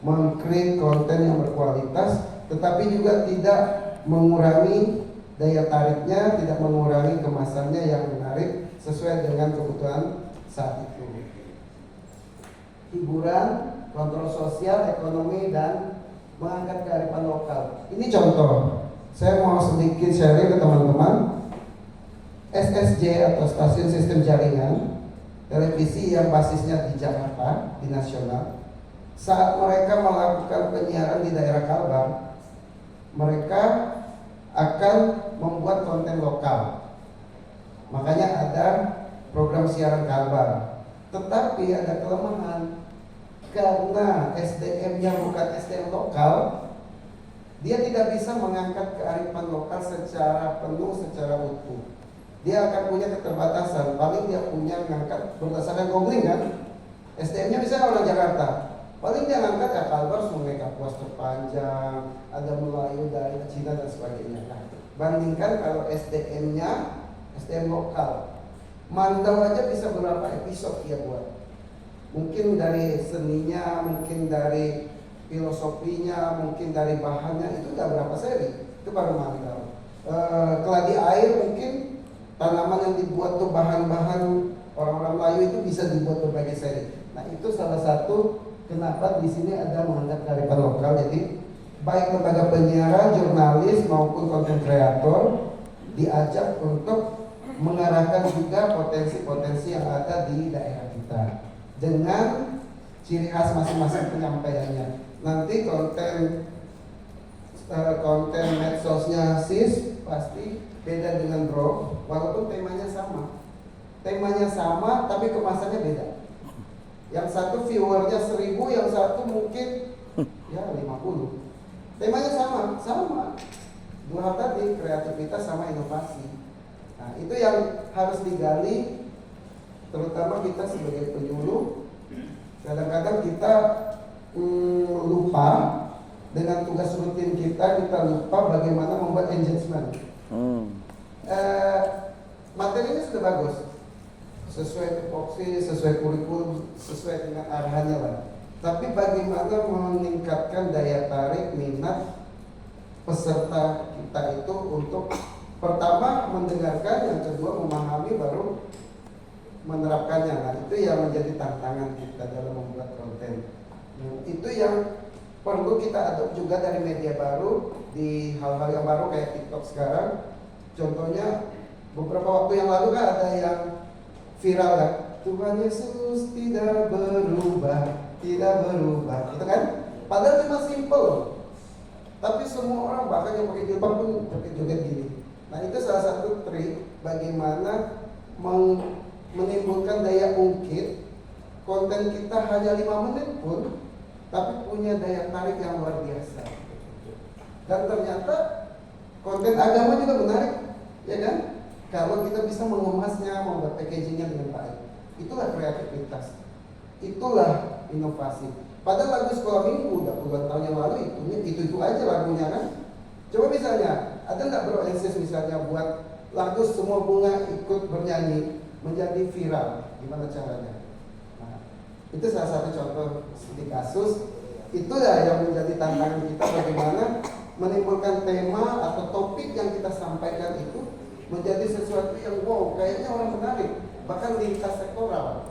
meng-create konten yang berkualitas, tetapi juga tidak mengurangi daya tariknya, tidak mengurangi kemasannya yang menarik sesuai dengan kebutuhan saat itu. Hiburan, kontrol sosial, ekonomi, dan mengangkat kearifan lokal. Ini contoh. Saya mau sedikit sharing ke teman-teman. SSJ atau Stasiun Sistem Jaringan televisi yang basisnya di Jakarta, di nasional. Saat mereka melakukan penyiaran di daerah Kalbar, mereka akan membuat konten lokal. Makanya ada program siaran kabar. Tetapi ada kelemahan, karena SDM-nya bukan SDM lokal, dia tidak bisa mengangkat kearifan lokal secara penuh, secara utuh. Dia akan punya keterbatasan. Paling dia punya mengangkat berdasarkan googling kan. SDM-nya bisa orang Jakarta. Paling dia ngangkat ya Kalbar, Sungai Kapuas terpanjang, ada Melayu dari Cina dan sebagainya. Nah, bandingkan kalau SDM-nya SDM lokal, Mandau aja bisa berapa episode dia buat. Mungkin dari seninya, mungkin dari filosofinya, mungkin dari bahannya, itu udah berapa seri. Itu baru Mandau. Keladi air mungkin tanaman yang dibuat tuh bahan-bahan orang-orang Melayu itu bisa dibuat berbagai seri. Nah itu salah satu kenapa di sini ada mengangkat kearifan lokal. Jadi baik lembaga penyiaran, jurnalis maupun konten kreator diajak untuk mengarahkan juga potensi-potensi yang ada di daerah kita dengan ciri khas masing-masing penyampaiannya. Nanti konten medsosnya SIS pasti beda dengan Bro, walaupun temanya sama. Temanya sama tapi kemasannya beda. Yang satu viewernya 1000, yang satu mungkin ya 50. Temanya sama. Dua hal tadi, kreativitas sama inovasi. Nah, itu yang harus digali, terutama kita sebagai penyuluh. Kadang-kadang kita lupa dengan tugas rutin kita lupa bagaimana membuat engagement. Materinya sudah bagus, sesuai tupoksi, sesuai kurikulum, sesuai dengan arahannya lah. Tapi bagaimana meningkatkan daya tarik minat peserta kita itu untuk pertama mendengarkan, yang kedua memahami, baru menerapkannya. Nah, itu yang menjadi tantangan kita dalam membuat konten. Itu yang perlu kita adopt juga dari media baru di hal-hal yang baru kayak TikTok sekarang. Contohnya beberapa waktu yang lalu kan ada yang viral kan, Tuhan Yesus tidak berubah, itu kan? Padahal cuma simple, tapi semua orang bahkan yang pakai jilbab pun joget-joget gini. Nah itu salah satu trik bagaimana menimbulkan daya ungkit. Konten kita hanya 5 menit pun, tapi punya daya tarik yang luar biasa. Dan ternyata konten agama juga menarik, ya kan? Kalau kita bisa mengemasnya, membuat packagingnya dengan baik, itulah kreativitas, itulah inovasi. Padahal lagu sekolah minggu udah puluhan tahun yang lalu itu aja lagunya kan. Coba misalnya, ada nggak Bro Ensis misalnya buat lagu Semua Bunga Ikut Bernyanyi menjadi viral, gimana caranya? Nah, itu salah satu contoh studi kasus. Itulah yang menjadi tantangan kita, bagaimana menimbulkan tema atau topik yang kita sampaikan itu menjadi sesuatu yang wow, kayaknya orang menarik, bahkan lintas sektoral.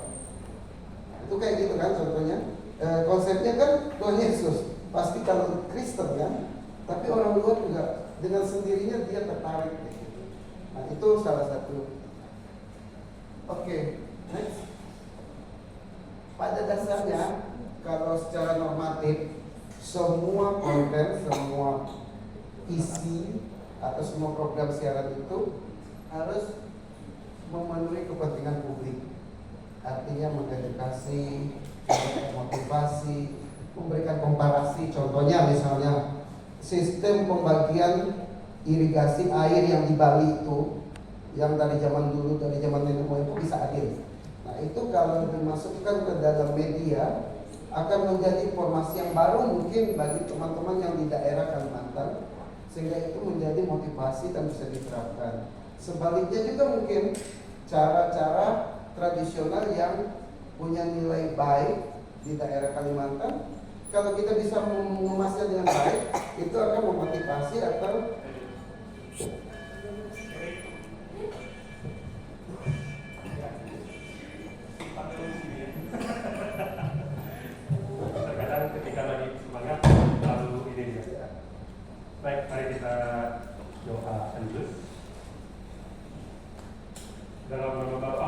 Itu kayak gitu kan contohnya. Konsepnya kan Tuhan Yesus, pasti kalau Kristen kan, tapi orang luar juga dengan sendirinya dia tertarik. Nah itu salah satu. Oke, next. Pada dasarnya kalau secara normatif semua konten, semua isi atau semua program siaran itu harus memenuhi kepentingan publik. Artinya mengedukasi, motivasi, memberikan komparasi. Contohnya misalnya sistem pembagian irigasi air yang di Bali itu, yang dari zaman dulu, dari zaman nenek moyang itu bisa adil. Nah itu kalau dimasukkan ke dalam media akan menjadi informasi yang baru mungkin bagi teman-teman yang di daerah Kalimantan, sehingga itu menjadi motivasi dan bisa diterapkan. Sebaliknya juga mungkin cara-cara tradisional yang punya nilai baik di daerah Kalimantan, kalau kita bisa mengemasnya dengan baik, itu akan memotivasi atau terkadang ketika lagi semangat lalu ini dia. Baik, mari kita doa lanjut.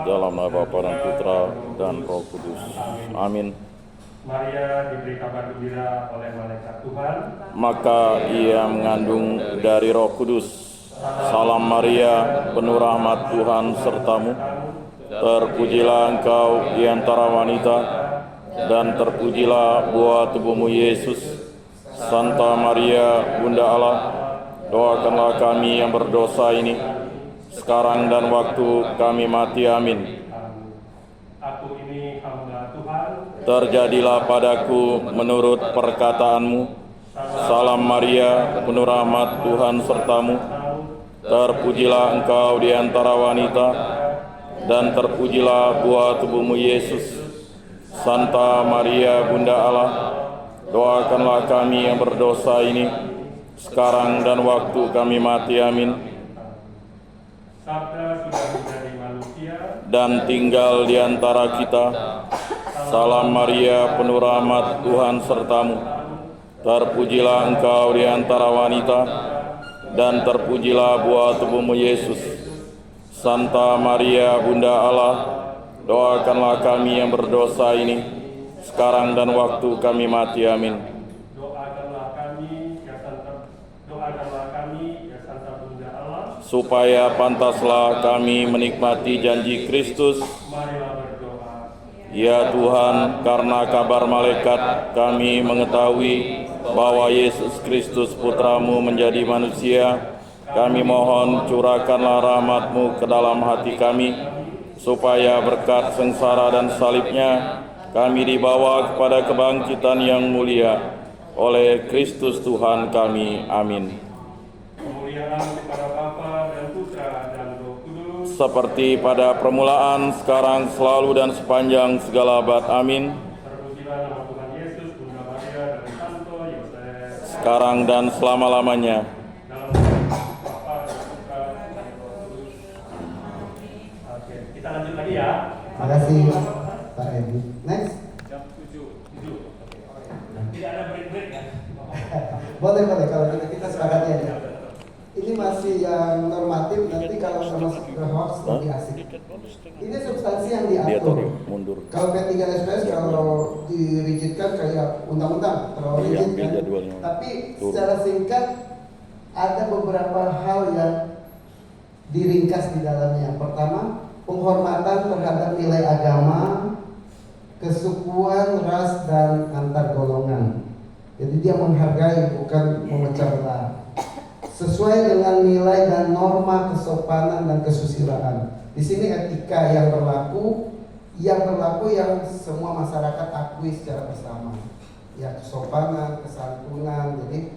Dalam nama Bapa dan Putra dan Roh Kudus. Amin. Maria diberi kabar gembira oleh malaikat Tuhan. Maka ia mengandung dari Roh Kudus. Salam Maria, penuh rahmat Tuhan sertamu. Terpujilah engkau di antara wanita, dan terpujilah buah tubuhmu Yesus. Santa Maria, Bunda Allah, doakanlah kami yang berdosa ini, sekarang dan waktu kami mati. Amin. Aku ini hamba Tuhan. Terjadilah padaku menurut perkataanmu. Salam Maria, penuh rahmat Tuhan sertamu. Terpujilah engkau di antara wanita, dan terpujilah buah tubuhmu Yesus. Santa Maria, Bunda Allah, doakanlah kami yang berdosa ini, sekarang dan waktu kami mati. Amin. Sabda sudah menjadi manusia Dan tinggal di antara kita. Salam Maria, penuh rahmat Tuhan sertamu. Terpujilah engkau di antara wanita, dan terpujilah buah tubuhmu Yesus. Santa Maria, Bunda Allah, doakanlah kami yang berdosa ini, sekarang dan waktu kami mati. Amin. doakanlah kami ya Santa Bunda Allah. Supaya pantaslah kami menikmati janji Kristus. Marilah berdoa. Ya Tuhan, karena kabar malaikat kami mengetahui bahwa Yesus Kristus Putramu menjadi manusia. Kami mohon curahkanlah rahmat-Mu ke dalam hati kami, supaya berkat sengsara dan salibnya kami dibawa kepada kebangkitan yang mulia oleh Kristus Tuhan kami. Amin. Kemuliaan kepada Bapa dan Putra dan Roh Kudus. Seperti pada permulaan, sekarang, selalu, dan sepanjang segala abad. Amin. Terpujilah nama Tuhan Yesus, Bunda Maria, dan Santo Yosef. Sekarang dan selama-lamanya. Dalam nama Bapa dan Putra dan Roh Kudus. Oke, kita lanjut lagi ya. Terima kasih Pak Edi. Next. Jam 7. Tidak ada break-break ya? Boleh kalau kita sepakatnya ya. Ini masih yang normatif, nanti kalau masuk ke hoax lebih asik. Ini substansi yang diatur. Mundur. Kalau P3 SPS kalau dirigidkan kayak undang-undang terlalu rigid kan. Tapi secara singkat ada beberapa hal yang diringkas di dalamnya. Pertama, penghormatan terhadap nilai agama, kesukuan, ras, dan antar golongan. Jadi dia menghargai, bukan memecah belah. Sesuai dengan nilai dan norma kesopanan dan kesusilaan. Di sini etika yang berlaku yang semua masyarakat akui secara bersama. Ya, kesopanan, kesantunan. Jadi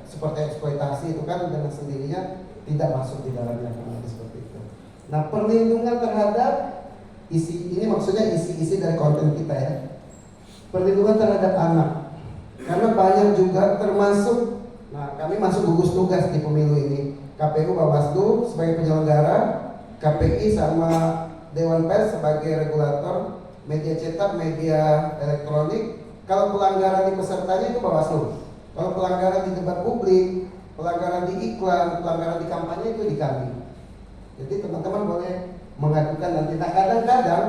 seperti eksploitasi itu kan dengan sendirinya tidak masuk di dalamnya, seperti itu. Nah, perlindungan terhadap ini maksudnya isi dari konten kita ya. Perlindungan terhadap anak. Karena banyak juga termasuk, nah kami masuk gugus tugas di pemilu ini. KPU, Bawaslu sebagai penyelenggara, KPI sama Dewan Pers sebagai regulator, media cetak, media elektronik. Kalau pelanggaran di pesertanya itu Bawaslu. Kalau pelanggaran di debat publik, pelanggaran di iklan, pelanggaran di kampanye itu di kami. Jadi teman-teman boleh mengadukan nanti. Nah, kadang-kadang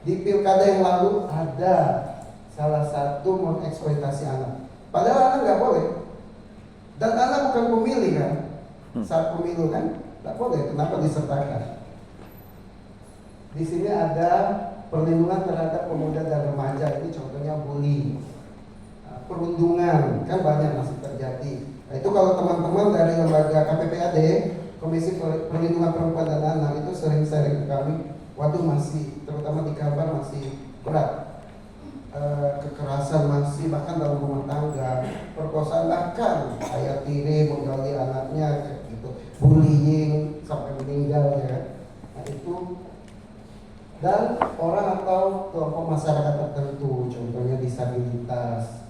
di pilkada yang lalu ada salah satu mengeksploitasi anak. Padahal anak nggak boleh. Dan anak bukan pemilih kan. Saat pemilu kan nggak boleh. Kenapa disertakan? Di sini ada perlindungan terhadap pemuda dan remaja. Ini contohnya bully, perundungan, kan banyak masih terjadi. Nah, itu kalau teman-teman dari lembaga KPPAD, Komisi Perlindungan Perempuan dan Anak, itu sering sharing ke kami. Waduh, masih terutama di Kalbar masih berat. Kekerasan masih, bahkan dalam rumah tangga, perkosaan, bahkan ayah tiri menggali anaknya gitu, bullying sampai meninggal ya. Nah itu, dan orang atau kelompok masyarakat tertentu, contohnya disabilitas.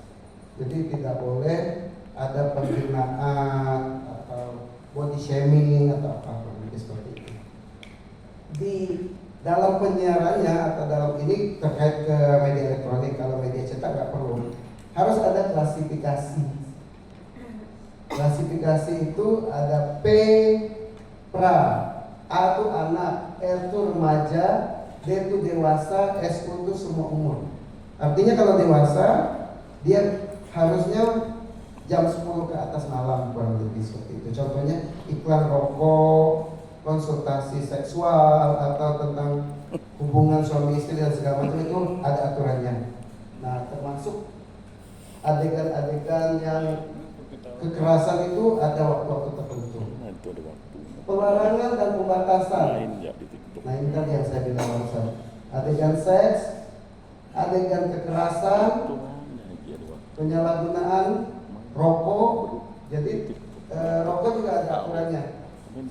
Jadi tidak boleh ada penghinaan atau body shaming atau apa seperti itu. Di dalam penyiarannya atau dalam ini terkait ke media elektronik, kalau media cetak nggak perlu, harus ada klasifikasi. Klasifikasi itu ada P pra, A itu anak, L itu remaja, D itu dewasa, S itu semua umur. Artinya kalau dewasa dia harusnya jam 10 ke atas malam kurang lebih seperti itu. Contohnya iklan rokok, konsultasi seksual atau tentang hubungan suami istri dan segala macam itu ada aturannya. Nah, termasuk adegan-adegan yang kekerasan itu ada waktu-waktu tertentu. Pelarangan dan pembatasan. Nah, ini tadi yang saya bilang barusan. Adegan seks, adegan kekerasan, penyalahgunaan rokok. Jadi rokok juga ada aturannya.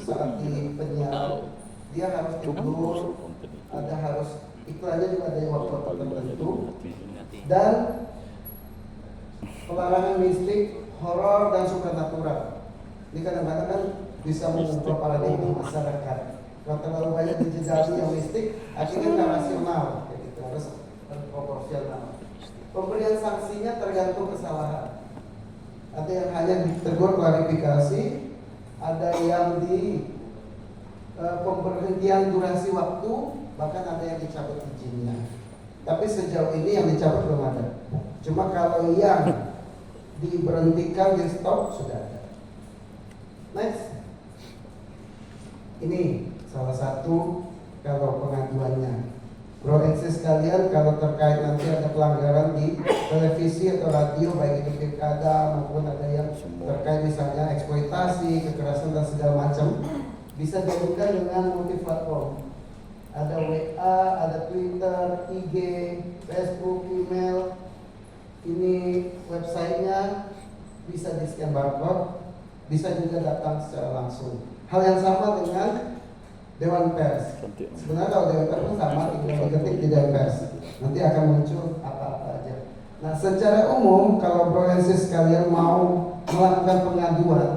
Saat di penyiar dia harus tidur, ada harus iklannya juga ada waktu tertentu. Dan pelarangan mistik, horor dan supernatural. Ini kadang-kadang kan bisa mengubah paradigma masyarakat. Kalau terlalu banyak dijejali yang mistik, akhirnya nggak rasional, kayak gitu, harus proporsional. Pemberian sanksinya tergantung kesalahan. Ada yang hanya ditegur klarifikasi, ada yang di pemberhentian durasi waktu, bahkan ada yang dicabut izinnya. Tapi sejauh ini yang dicabut belum ada. Cuma kalau yang diberhentikan, di stop sudah ada. Next, ini salah satu kalau pengaduannya. Bro and sis sekalian, kalau terkait nanti ada pelanggaran di televisi atau radio, baik itu pilkada maupun ada yang terkait misalnya eksploitasi, kekerasan dan segala macam, bisa diadukan dengan multi platform. Ada WA, ada Twitter, IG, Facebook, email. Ini websitenya, bisa di scan barcode, bisa juga datang secara langsung. Hal yang sama dengan Dewan Pers. Sebenarnya kalau Dewan Pers pun sama, tinggal diketik di Dewan Pers. Nanti akan muncul apa-apa aja. Nah, secara umum kalau bro and sis sekalian mau melakukan pengaduan,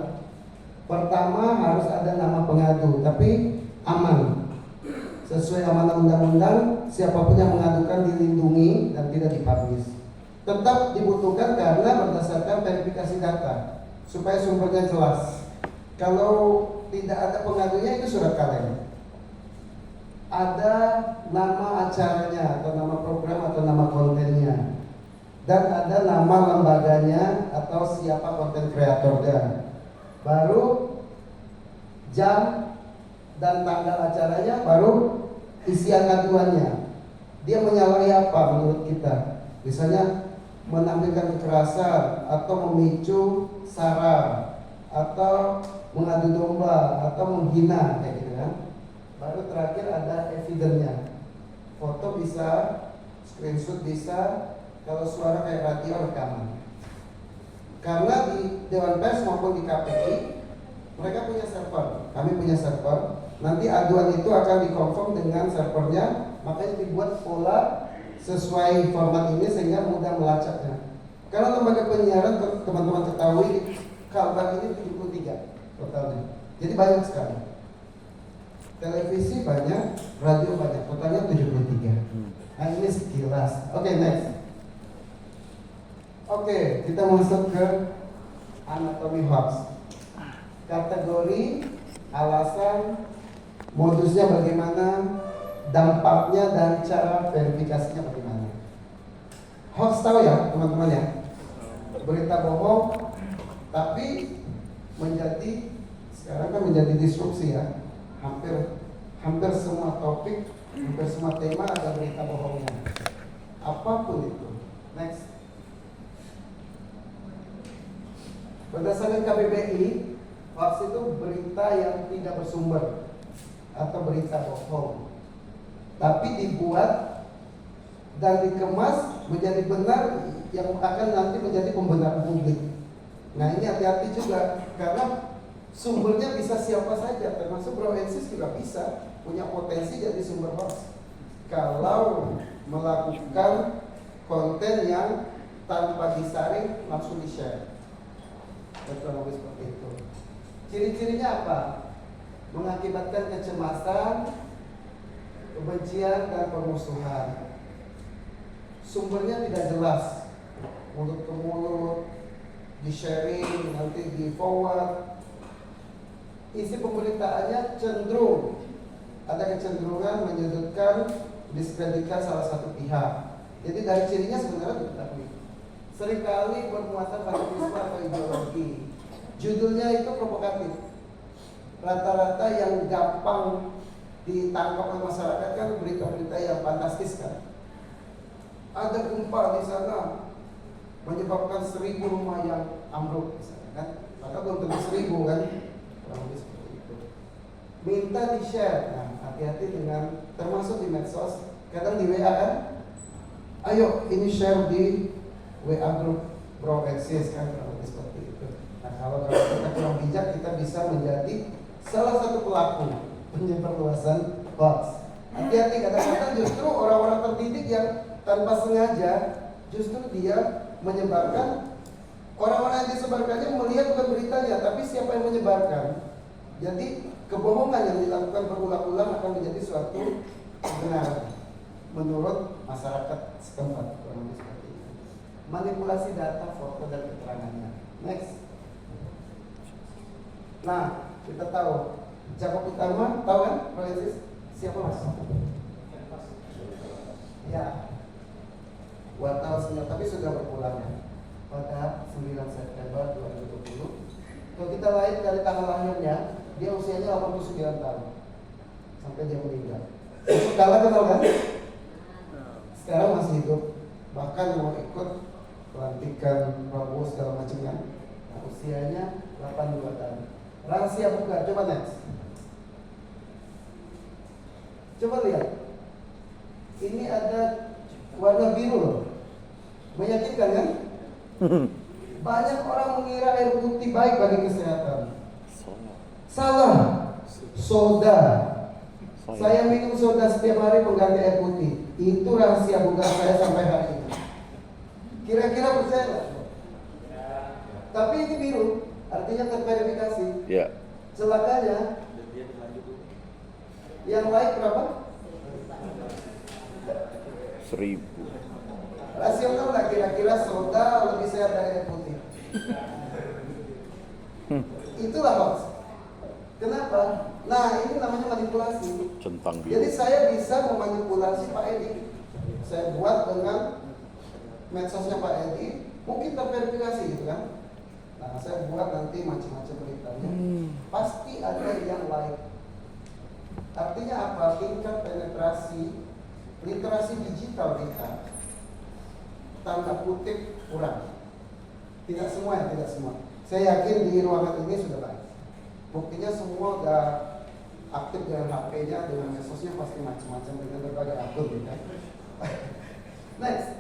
pertama harus ada nama pengadu, tapi aman. Sesuai amanah undang-undang, siapapun yang mengadukan dilindungi dan tidak dipublish. Tetap dibutuhkan karena berdasarkan verifikasi data supaya sumbernya jelas. Kalau tidak ada pengadunya, itu surat kaleng. Ada nama acaranya atau nama program atau nama kontennya, dan ada nama lembaganya atau siapa konten kreatornya. Baru jam dan tanggal acaranya, baru isian aduannya. Dia menyalahi apa menurut kita? Misalnya menampilkan kekerasan atau memicu sara atau mengadu domba atau menghina, kayak gitu kan. Baru terakhir ada evidennya. Foto bisa, screenshot bisa, kalau suara kayak radio rekaman. Karena di Dewan Pers maupun di KPI mereka punya server, kami punya server. Nanti aduan itu akan dikonfirm dengan servernya, makanya dibuat pola sesuai format ini sehingga mudah melacaknya. Karena lembaga penyiaran, teman-teman ketahui, Kalbar ini 73 totalnya. Jadi banyak sekali. Televisi banyak, radio banyak, totalnya 73. Nah, ini sekilas. Oke, next. Oke, kita masuk ke anatomi hoax. Kategori, alasan, modusnya bagaimana, dampaknya dan cara verifikasinya bagaimana. Hoax tahu ya teman-teman ya, berita bohong, tapi menjadi sekarang kan menjadi disrupsi ya. Hampir semua topik, hampir semua tema ada berita bohongnya. Apapun itu. Next. Berdasarkan KBBI, hoax itu berita yang tidak bersumber atau berita bohong, tapi dibuat dan dikemas menjadi benar yang akan nanti menjadi pembenaran publik. Nah, ini hati-hati juga karena sumbernya bisa siapa saja, termasuk bro and sis juga bisa punya potensi jadi sumber hoax kalau melakukan konten yang tanpa disaring langsung di-share. Kurang lebih seperti itu. Ciri-cirinya apa? Mengakibatkan kecemasan, kebencian dan permusuhan. Sumbernya tidak jelas, mulut ke mulut, di-sharing, nanti di-forward. Isi pemberitaannya cenderung ada kecenderungan menyudutkan, diskreditkan salah satu pihak. Jadi dari cirinya sebenarnya diketahui. seringkali bermuatan fanatisme atau ideologi. Judulnya itu provokatif. Rata-rata yang gampang ditangkap oleh masyarakat kan berita-berita yang fantastis kan. Ada gempa di sana menyebabkan 1000 rumah yang ambruk misalnya kan. Maka belum tentu 1000 kan. Kurang lebih seperti itu. Minta di-share. Nah, hati-hati dengan termasuk di medsos, kadang di WA kan. Ayo ini share di WA group Bro Exis kan, kurang lebih seperti itu. Nah, kalau kita kurang bijak, kita bisa menjadi salah satu pelaku penyebarluasan hoax. Hati-hati, kadang-kadang justru orang-orang terdidik yang tanpa sengaja justru dia menyebarkan. Orang-orang yang disebarkannya melihat bukan beritanya, tapi siapa yang menyebarkan. Jadi kebohongan yang dilakukan berulang-ulang akan menjadi suatu kebenaran menurut masyarakat setempat, kurang lebih seperti itu. Manipulasi data, foto, dan keterangannya. Next. Nah, kita tahu Jakob Utama, tahu kan, Francis? Siapa mas? Ya, wartawan, tapi sudah berpulang ya. Pada 9 September 2020. Kalau kita lihat dari tanggal lahirnya, dia usianya 89 tahun sampai dia meninggal. Kalah kenal kan? Sekarang masih hidup, bahkan mau ikut pelantikan Prabowo segala macamnya. Nah, usianya 82 tahun. Rahasia buka, coba next. Coba lihat. Ini ada warna biru loh. Meyakinkan kan? Banyak orang mengira air putih baik bagi kesehatan. Salah. Soda. Saya minum soda setiap hari pengganti air putih. Itu rahasia bukan saya sampai hari ini. Kira-kira percaya nggak? Tapi ini biru, artinya terverifikasi. Ya. Celakanya, yang like berapa? 1000. Rasional nggak kira-kira soda lebih sehat dari air putih? Itulah hoax. Kenapa? Nah, ini namanya manipulasi. Centang biru. Jadi saya bisa memanipulasi Pak Edi. Saya buat dengan medsosnya Pak Edi, mungkin terverifikasi gitu kan. Nah, saya buat nanti macam-macam beritanya. Pasti ada yang like. Artinya apa? Tingkat penetrasi literasi digital kita, tanda kutip, kurang. Tidak semua ya, tidak semua. Saya yakin di ruangan ini sudah baik. Buktinya semua udah aktif dengan HP-nya, dengan medsosnya pasti macam-macam dengan berbagai akun gitu kan. Next.